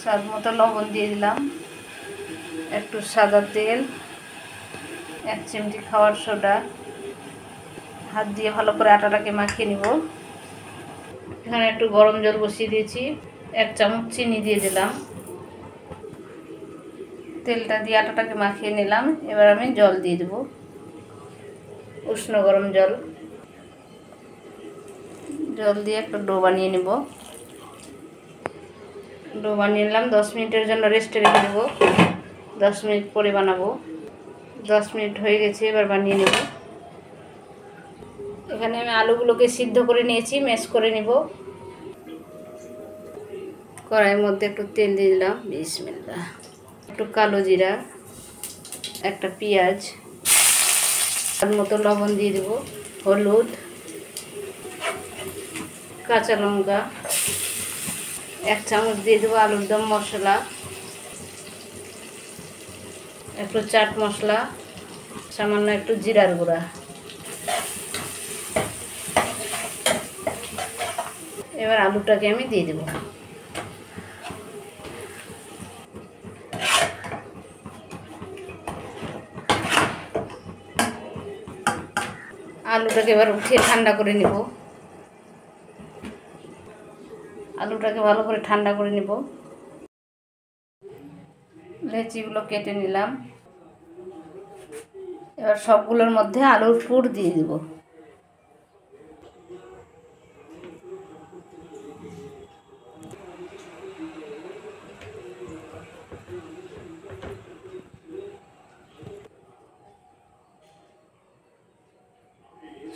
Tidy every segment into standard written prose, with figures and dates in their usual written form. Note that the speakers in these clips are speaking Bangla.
স্বাদ মতো লবণ দিয়ে দিলাম, একটু সাদা তেল, 1 চিমটি খাওয়ার সোডা। হাত দিয়ে ভালো করে আটাটাকে মাখিয়ে নিব। এখানে একটু গরম জল বসিয়ে দিয়েছি, 1 চামচ চিনি দিয়ে দিলাম। তেলটা দিয়ে আটাটাকে মাখিয়ে নিলাম। এবার আমি জল দিয়ে দেব, উষ্ণ গরম জল। জল দিয়ে একটা ডো বানিয়ে নেব। ডো বানিয়ে নিলাম, 10 মিনিটের জন্য রেস্টে রেখে দেবো। 10 মিনিট পরে বানাবো। 10 মিনিট হয়ে গেছে, এবার বানিয়ে নেব। এখানে আমি আলুগুলোকে সিদ্ধ করে নিয়েছি, ম্যাশ করে নেব। কড়াইয়ের মধ্যে একটু তেল দিয়ে দিলাম, বিসমিল্লাহ। একটু কালো জিরা, একটা পেঁয়াজ, স্বাদ মতো লবণ দিয়ে দেবো, হলুদ, কাঁচা লঙ্কা, 1 চামচ দিয়ে দেবো আলুর দম মশলা, একটু চাট মশলা, সামান্য একটু জিরার গুঁড়া। এবার আলুটাকে আমি দিয়ে দেব। আলুটাকে এবার উঠিয়ে ঠান্ডা করে নেব। আলুটাকে ভালো করে ঠান্ডা করে নেব। লেচিগুলো কেটে নিলাম। এবার সবগুলোর মধ্যে আলুর পুর দিয়ে দেব।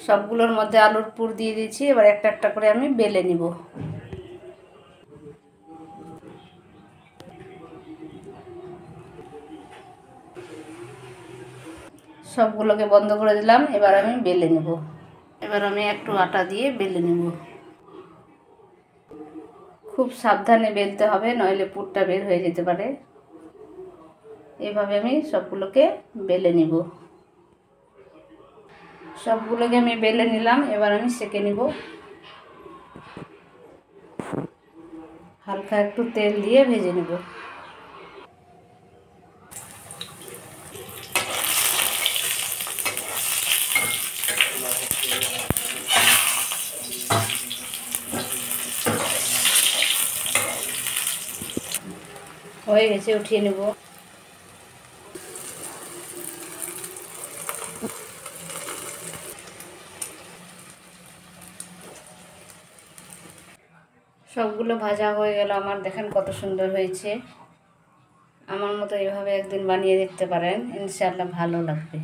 সবগুলোর মধ্যে আলুর পুর দিয়ে দিয়েছি। এবার একটা একটা করে আমি বেলে নিব। সবগুলোকে বন্ধ করে দিলাম। এবার আমি বেলে নেব। এবার আমি একটু আটা দিয়ে বেলে নেব। খুব সাবধানে বেলতে হবে, নইলে পুরটা বের হয়ে যেতে পারে। এভাবে আমি সবগুলোকে বেলে নিব। সবগুলোকে আমি বেলে নিলাম। এবার আমি সেঁকে নিব। হালকা একটু তেল দিয়ে ভেজে নেব। হয়ে গেছে, উঠিয়ে নেব। সবগুলো ভাজা হয়ে গেল আমার। দেখেন কত সুন্দর হয়েছে। আমার মতো এভাবে একদিন বানিয়ে দেখতে পারেন, ইনশাআল্লাহ ভালো লাগবে।